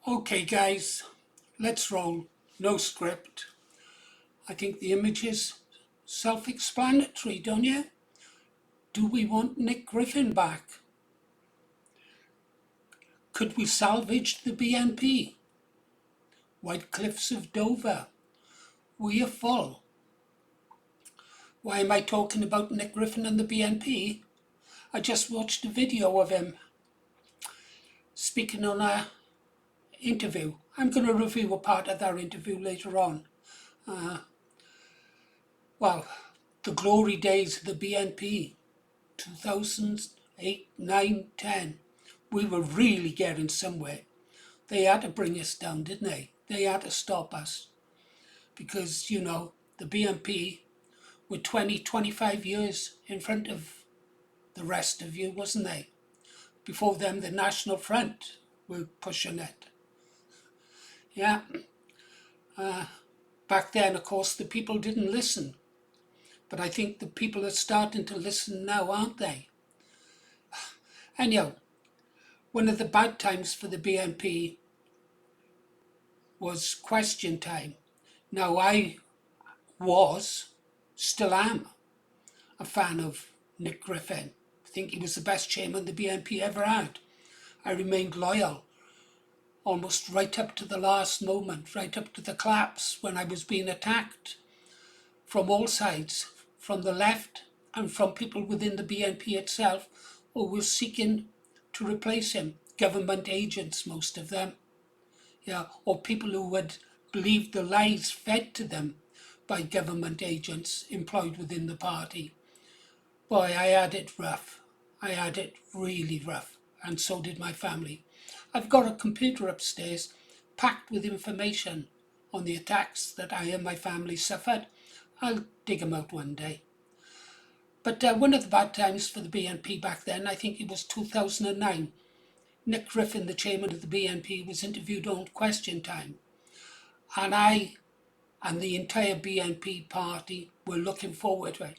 Okay guys, let's roll. No script. I think the image is self-explanatory, don't you? Do we want Nick Griffin back? Could we salvage the BNP? White Cliffs of Dover. We're full. Why am I talking about Nick Griffin and the BNP? I just watched a video of him speaking on a interview. I'm going to review a part of that interview later on. Well, the glory days of the BNP, 2008, 9, 10. We were really getting somewhere. They had to bring us down, didn't they? They had to stop us. Because, you know, the BNP were 20, 25 years in front of the rest of you, wasn't they? Before them, the National Front were pushing it. Yeah. Back then, of course, the people didn't listen. But I think the people are starting to listen now, aren't they? Anyhow, one of the bad times for the BNP was Question Time. Now, I still am, a fan of Nick Griffin. I think he was the best chairman the BNP ever had. I remained loyal, almost right up to the last moment, right up to the collapse when I was being attacked from all sides, from the left and from people within the BNP itself who were seeking to replace him. Government agents, most of them. Yeah, or people who had believed the lies fed to them by government agents employed within the party. Boy, I had it rough. I had it really rough, and so did my family. I've got a computer upstairs packed with information on the attacks that I and my family suffered. I'll dig them out one day. But one of the bad times for the BNP back then, I think it was 2009. Nick Griffin, the chairman of the BNP, was interviewed on Question Time. And I and the entire BNP party were looking forward to it.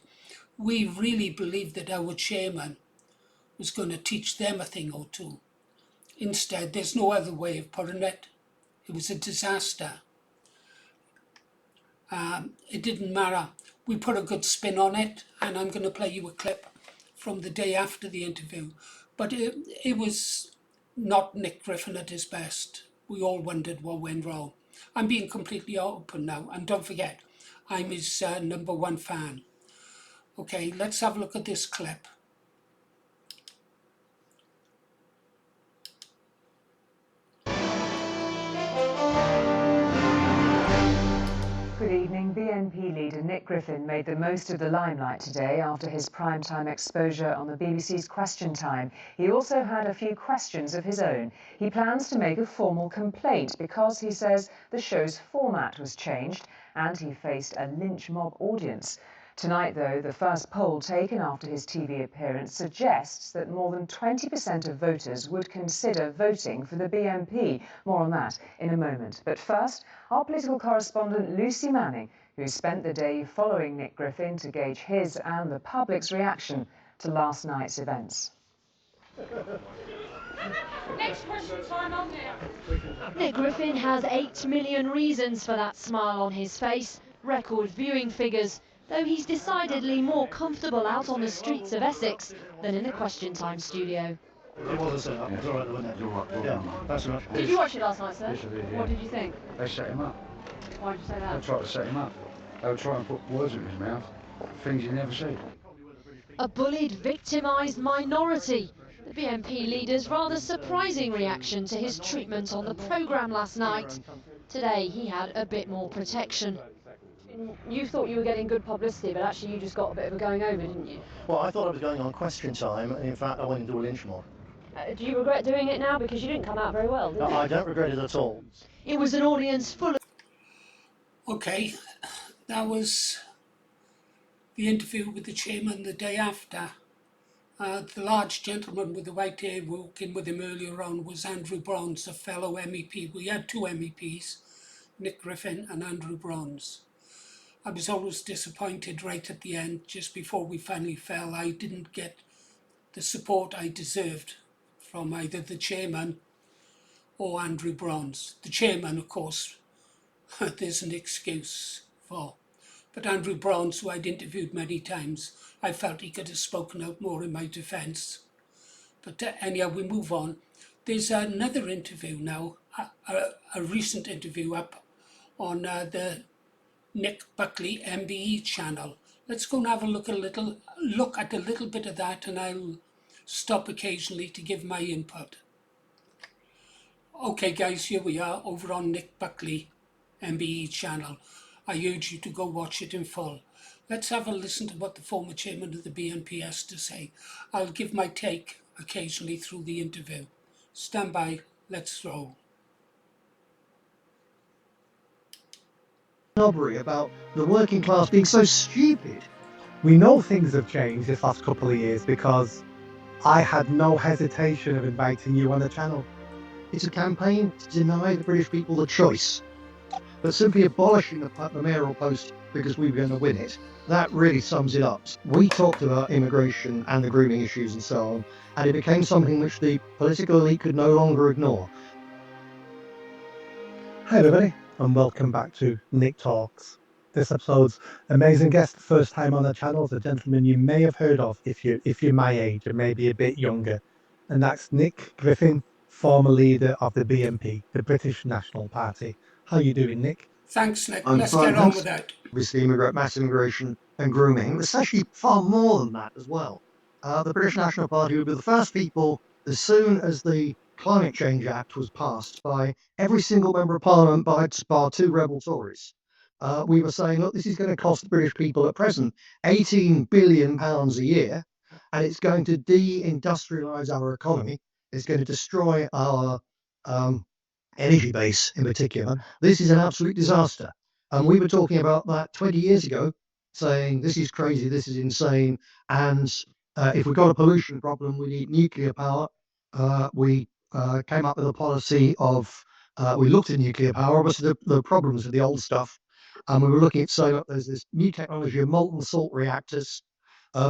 We really believed that our chairman was going to teach them a thing or two. Instead, there's no other way of putting it. It was a disaster. It didn't matter. We put a good spin on it, and I'm going to play you a clip from the day after the interview. But it was not Nick Griffin at his best. We all wondered what went wrong. I'm being completely open now, and don't forget, I'm his #1 fan. Okay, let's have a look at this clip. Good evening. BNP leader Nick Griffin made the most of the limelight today after his primetime exposure on the BBC's Question Time. He also had a few questions of his own. He plans to make a formal complaint because he says the show's format was changed and he faced a lynch mob audience. Tonight, though, the first poll taken after his TV appearance suggests that more than 20% of voters would consider voting for the BNP. More on that in a moment. But first, our political correspondent Lucy Manning, who spent the day following Nick Griffin to gauge his and the public's reaction to last night's events. Next question time on there. Nick Griffin has 8 million reasons for that smile on his face, record viewing figures, though he's decidedly more comfortable out on the streets of Essex than in the Question Time studio. It was a set-up. It was all right, wasn't it? Yeah, that's right. Did you watch it last night, sir? Yes, I did, yeah. What did you think? They set him up. Why did you say They that? tried to set him up. They were trying to put words in his mouth, things he never said. A bullied, victimised minority. The BNP leader's rather surprising reaction to his treatment on the programme last night. Today he had a bit more protection. You thought you were getting good publicity, but actually you just got a bit of a going over, didn't you? Well, I thought I was going on Question Time, and in fact I went into a lynch mob. Do you regret doing it now? Because you didn't come out very well, did No, you? I don't regret it at all. It was an audience full of... Okay, that was the interview with the chairman the day after. The large gentleman with the white hair walking with him earlier on was Andrew Bronze, a fellow MEP. We had two MEPs, Nick Griffin and Andrew Bronze. I was always disappointed right at the end, just before we finally fell. I didn't get the support I deserved from either the chairman or Andrew Bronze. The chairman, of course, there's an excuse for. But Andrew Bronze, who I'd interviewed many times, I felt he could have spoken out more in my defence. But anyhow, we move on. There's another interview now, a recent interview up on the Nick Buckley MBE channel. Let's go and have a look at a little bit of that, and I'll stop occasionally to give my input. Okay guys, here we are over on Nick Buckley MBE channel. I urge you to go watch it in full. Let's have a listen to what the former chairman of the BNP has to say. I'll give my take occasionally through the interview. Stand by, let's roll. Snobbery about the working class being so stupid. We know things have changed this last couple of years because I had no hesitation of inviting you on the channel. It's a campaign to deny the British people the choice. But simply abolishing the mayoral post because we were going to win it, that really sums it up. We talked about immigration and the grooming issues and so on, and it became something which the political elite could no longer ignore. Hi everybody, and welcome back to Nick Talks. This episode's amazing guest, first time on the channel, is a gentleman you may have heard of if you're my age or maybe a bit younger, and that's Nick Griffin, former leader of the BNP, the British National Party. How you doing, Nick? Thanks, Nick. I'm Let's fine, get on thanks. with that. Obviously, mass immigration and grooming. It's actually far more than that as well. The British National Party would be the first people, as soon as the Climate Change Act was passed by every single member of Parliament, bar two rebel Tories. We were saying, look, this is going to cost the British people at present £18 billion a year, and it's going to de-industrialise our economy. It's going to destroy our energy base in particular. This is an absolute disaster. And we were talking about that 20 years ago, saying this is crazy, this is insane. And if we've got a pollution problem, we need nuclear power. We came up with a policy of, we looked at nuclear power, obviously the problems with the old stuff. And we were looking at saying, look, there's this new technology of molten salt reactors.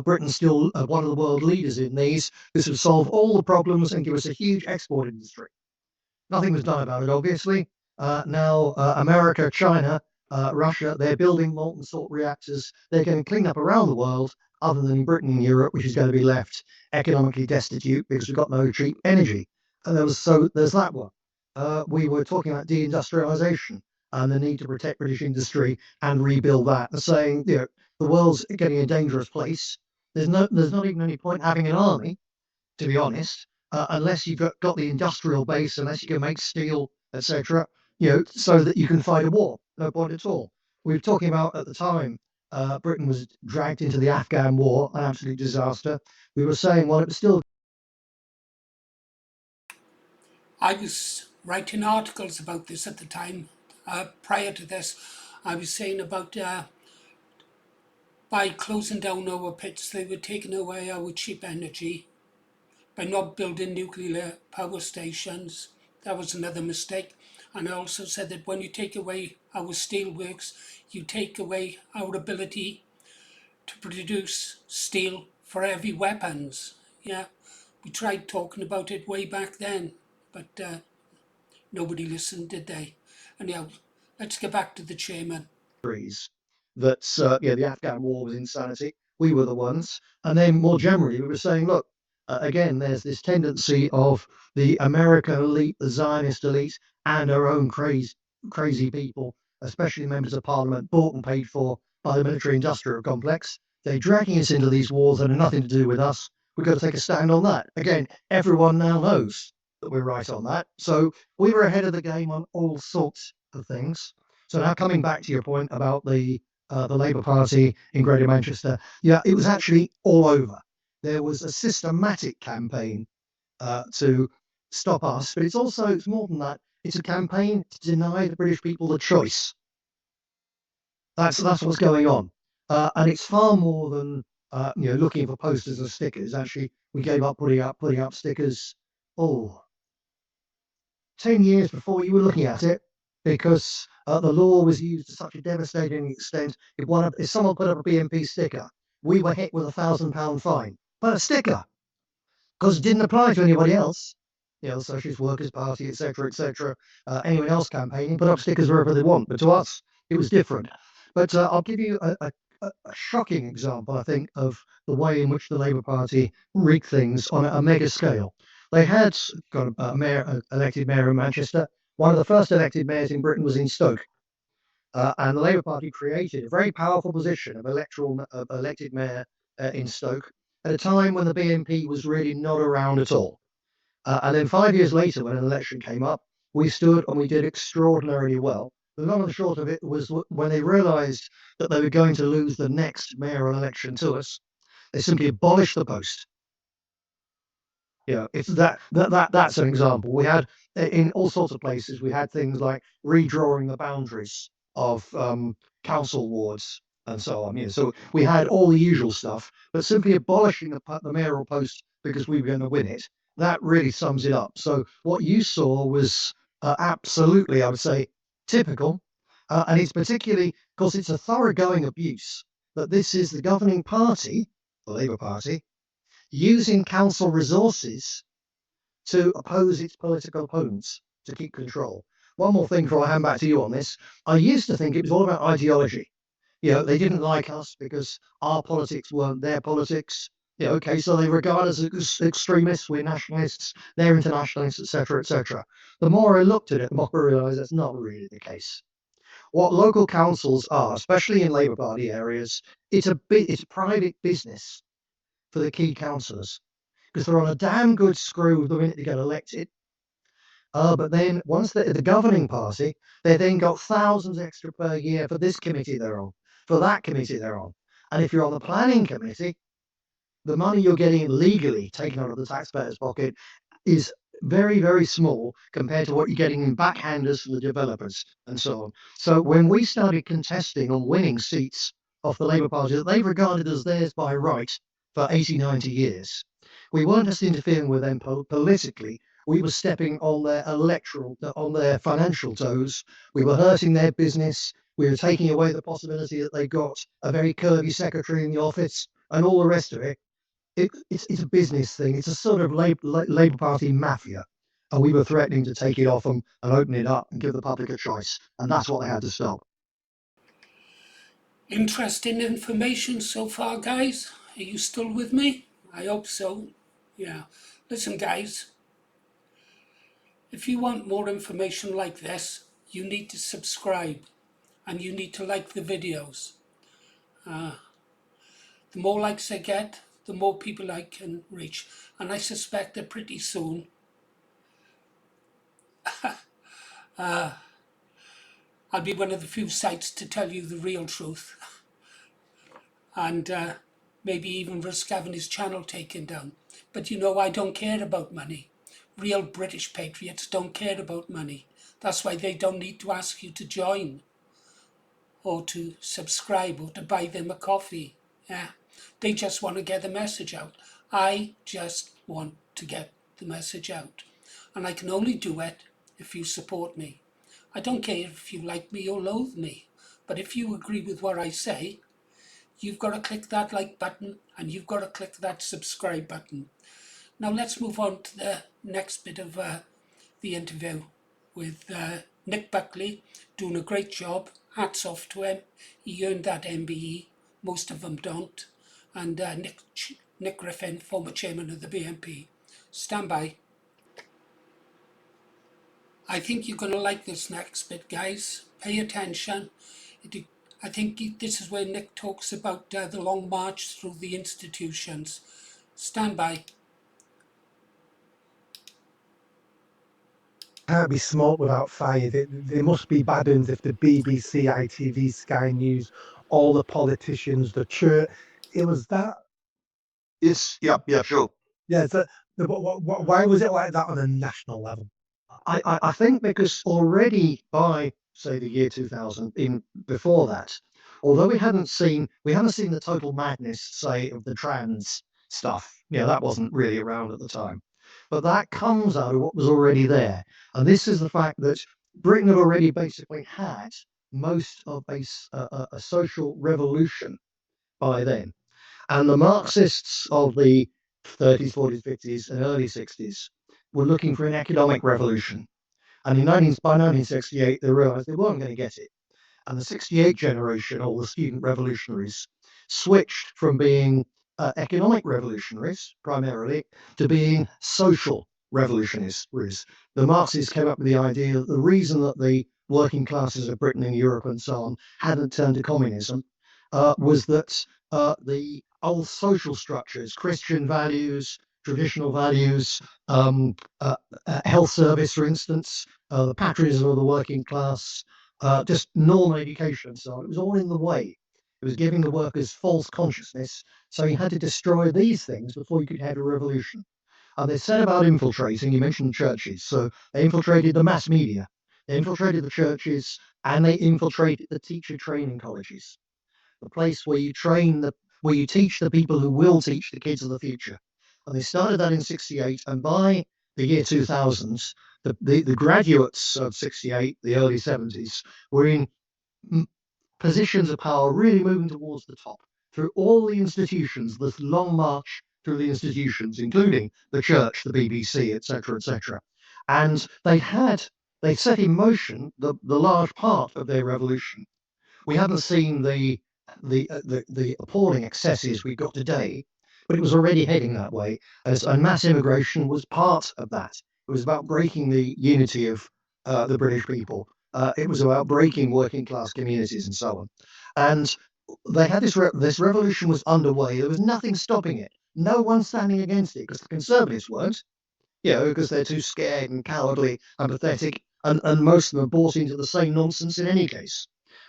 Britain's still one of the world leaders in these. This would solve all the problems and give us a huge export industry. Nothing was done about it, obviously. Now, America, China, Russia, they're building molten salt reactors. They're going to clean up around the world, other than Britain and Europe, which is going to be left economically destitute because we've got no cheap energy. And there's that one. We were talking about deindustrialization and the need to protect British industry and rebuild that. And saying, the world's getting a dangerous place. There's not even any point having an army, to be honest. Unless you've got the industrial base, unless you can make steel, etc., so that you can fight a war. No point at all. We were talking about at the time, Britain was dragged into the Afghan war, an absolute disaster. We were saying, well, it was still. I was writing articles about this at the time. Prior to this, I was saying about by closing down our pits, they were taking away our cheap energy. By not building nuclear power stations, that was another mistake. And I also said that when you take away our steelworks, you take away our ability to produce steel for heavy weapons. Yeah, we tried talking about it way back then, but nobody listened, did they? Anyhow, let's get back to the chairman. That the Afghan war was insanity. We were the ones. And then more generally, we were saying, look, again, there's this tendency of the American elite, the Zionist elite, and our own crazy people, especially members of parliament, bought and paid for by the military-industrial complex. They're dragging us into these wars that have nothing to do with us. We've got to take a stand on that. Again, everyone now knows that we're right on that. So we were ahead of the game on all sorts of things. So now coming back to your point about the Labour Party in Greater Manchester, it was actually all over. There was a systematic campaign to stop us, but it's more than that. It's a campaign to deny the British people the choice. That's what's going on, and it's far more than looking for posters and stickers. Actually, we gave up putting up stickers. 10 years before you were looking at it, because the law was used to such a devastating extent. If someone put up a BNP sticker, we were hit with £1,000 fine. But a sticker, because it didn't apply to anybody else. the Socialist Workers' Party, etc., anyone else campaigning, put up stickers wherever they want. But to us, it was different. But I'll give you a shocking example, I think, of the way in which the Labour Party rigged things on a mega scale. They had got an elected mayor in Manchester. One of the first elected mayors in Britain was in Stoke. And the Labour Party created a very powerful position of elected mayor in Stoke at a time when the BNP was really not around at all. And then 5 years later, when an election came up, we stood and we did extraordinarily well. The long and short of it was when they realised that they were going to lose the next mayoral election to us, they simply abolished the post. It's that's an example. We had in all sorts of places. We had things like redrawing the boundaries of council wards and so on. So we had all the usual stuff, but simply abolishing the mayoral post because we were going to win it. That really sums it up. So what you saw was absolutely, I would say, typical, and it's particularly because it's a thoroughgoing abuse that this is the governing party, the Labour Party, using council resources to oppose its political opponents to keep control. One more thing before I hand back to you on this. I used to think it was all about ideology. They didn't like us because our politics weren't their politics. Okay, so they regard us as extremists, we're nationalists, they're internationalists, etc., etc. The more I looked at it, the more I realised that's not really the case. What local councils are, especially in Labour Party areas, it's a private business for the key councillors because they're on a damn good screw the minute they get elected. But then once they're the governing party, they then got thousands extra per year for this committee they're on, for that committee they're on. And if you're on the planning committee, the money you're getting legally taken out of the taxpayer's pocket is very, very small compared to what you're getting in backhanders from the developers and so on. So when we started contesting on winning seats off the Labour Party that they regarded as theirs by right for 80, 90 years, we weren't just interfering with them politically, we were stepping on their financial toes. We were hurting their business. We were taking away the possibility that they got a very curvy secretary in the office and all the rest of it. It's a business thing. It's a sort of Labour Party mafia. And we were threatening to take it off them and open it up and give the public a choice. And that's what they had to stop. Interesting information so far, guys. Are you still with me? I hope so. Yeah. Listen, guys. If you want more information like this, you need to subscribe and you need to like the videos. The more likes I get, the more people I can reach. And I suspect that pretty soon I'll be one of the few sites to tell you the real truth. And maybe even risk having his channel taken down. But I don't care about money. Real British patriots don't care about money. That's why they don't need to ask you to join or to subscribe or to buy them a coffee. Yeah, they just want to get the message out. I just want to get the message out. And I can only do it if you support me. I don't care if you like me or loathe me. But if you agree with what I say, you've got to click that like button and you've got to click that subscribe button. Now let's move on to the next bit of the interview with Nick Buckley, doing a great job. Hats off to him. He earned that MBE. Most of them don't. And Nick Griffin, former chairman of the BNP. Stand by. I think you're going to like this next bit, guys. Pay attention. I think this is where Nick talks about the long march through the institutions. Stand by. Can't be smoke without fire. There must be bad ones if the BBC, ITV, Sky News, all the politicians, the church. It was that. Yes, yeah, sure. Yeah. So, why was it like that on a national level? I think because already by say the year 2000, before that, although we hadn't seen the total madness, say, of the trans stuff. That wasn't really around at the time. But that comes out of what was already there. And this is the fact that Britain had already basically had most of a social revolution by then. And the Marxists of the 30s, 40s, 50s, and early 60s, were looking for an economic revolution. And by 1968, they realised they weren't going to get it. And the 68 generation, or the student revolutionaries, switched from being economic revolutionaries primarily to being social revolutionaries. The Marxists came up with the idea that the reason that the working classes of Britain and Europe and so on hadn't turned to communism was that the old social structures, Christian values, traditional values, health service, for instance, the patriotism of the working class, just normal education and so on. It was all in the way. It was giving the workers false consciousness. So you had to destroy these things before you could have a revolution. And they set about infiltrating, you mentioned churches. So they infiltrated the mass media, they infiltrated the churches, and they infiltrated the teacher training colleges, the place where where you teach the people who will teach the kids of the future. And they started that in 68, and by the year 2000, the graduates of 68, the early 70s, were in positions of power, really moving towards the top through all the institutions, this long march through the institutions, including the church, the BBC, etc., etc. And they set in motion the large part of their revolution. We haven't seen the appalling excesses we've got today, but it was already heading that way. And mass immigration was part of that. It was about breaking the unity of the British people. It was about breaking working class communities and so on. And they had this revolution was underway. There was nothing stopping it. No one standing against it because the Conservatives weren't. Because they're too scared and cowardly and pathetic, and most of them bought into the same nonsense in any case.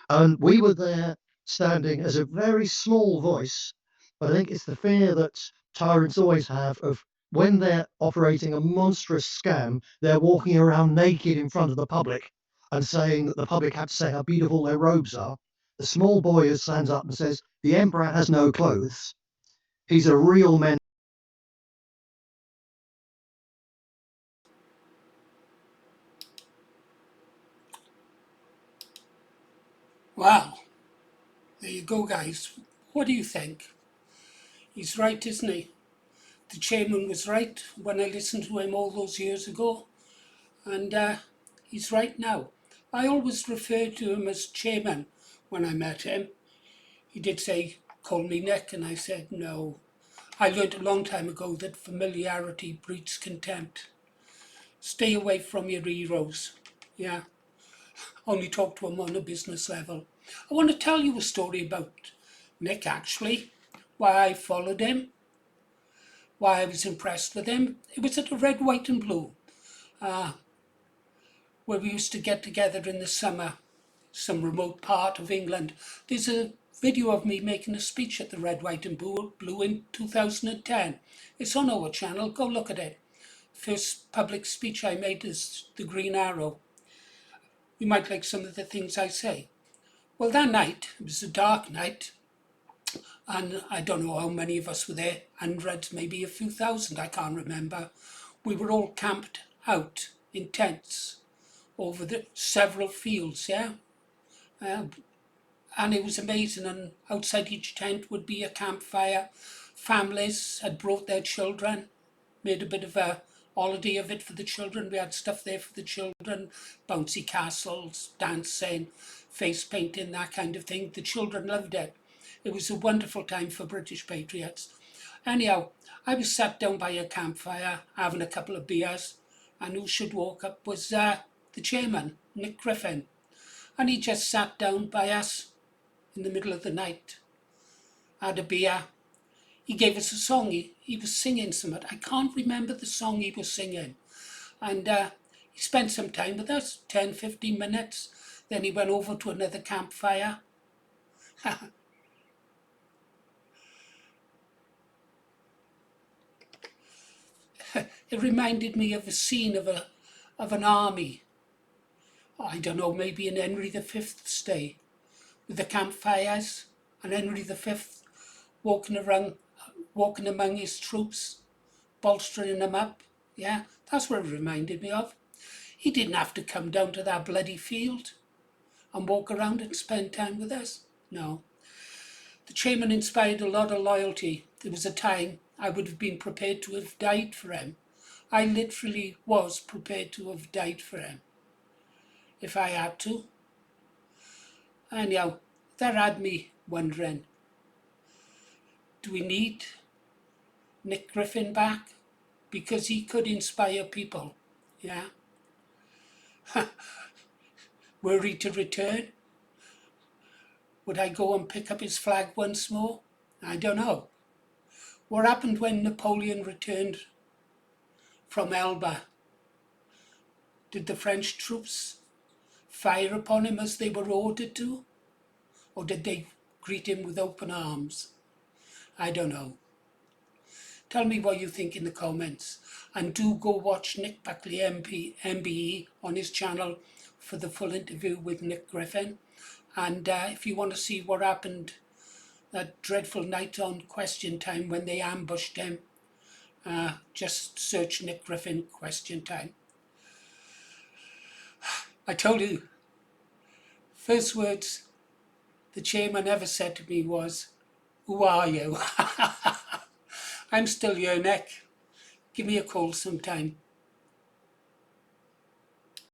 And we were there standing as a very small voice, but I think it's the fear that tyrants always have of when they're operating a monstrous scam, they're walking around naked in front of the public and saying that the public have to say how beautiful their robes are. The small boy who stands up and says, the emperor has no clothes, he's a real man. Wow, there you go, guys. What do you think? He's right, isn't he? The chairman was right when I listened to him all those years ago, and he's right now. I always referred to him as chairman when I met him. He did say, call me Nick, and I said no. I learned a long time ago that familiarity breeds contempt. Stay away from your heroes. Yeah, only talk to him on a business level. I want to tell you a story about Nick, actually, why I followed him, why I was impressed with him. It was at the Red, White and Blue, where we used to get together in the summer, some remote part of England. There's a video of me making a speech at the Red, White and Blue in 2010. It's on our channel, go look at it. First public speech I made is the Green Arrow. You might like some of the things I say. Well, that night, it was a dark night, and I don't know how many of us were there, hundreds, maybe a few thousand, I can't remember. We were all camped out in tents over the several fields, yeah? And it was amazing, and outside each tent would be a campfire. Families had brought their children, made a bit of a holiday of it for the children. We had stuff there for the children, bouncy castles, dancing, face painting, that kind of thing. The children loved it. It was a wonderful time for British patriots. Anyhow, I was sat down by a campfire, having a couple of beers, and who should walk up was the chairman, Nick Griffin. And he just sat down by us in the middle of the night, had a beer. He gave us a song. He was singing something. I can't remember the song he was singing. And he spent some time with us, 10, 15 minutes. Then he went over to another campfire. It reminded me of a scene of an army. I don't know, maybe in Henry V's day, with the campfires, and Henry V walking among his troops, bolstering them up. Yeah, that's what it reminded me of. He didn't have to come down to that bloody field and walk around and spend time with us. No. The chairman inspired a lot of loyalty. There was a time I would have been prepared to have died for him. I literally was prepared to have died for him if I had to. Anyhow, that had me wondering, do we need Nick Griffin back? Because he could inspire people, yeah? Were he to return, would I go and pick up his flag once more? I don't know. What happened when Napoleon returned from Elba? Did the French troops fire upon him as they were ordered to? Or did they greet him with open arms? I don't know. Tell me what you think in the comments. And do go watch Nick Buckley MBE on his channel for the full interview with Nick Griffin. And if you want to see what happened that dreadful night on Question Time when they ambushed him, just search Nick Griffin Question Time. I told you, first words the chairman ever said to me was, "Who are you?" I'm still here, Nick. Give me a call sometime.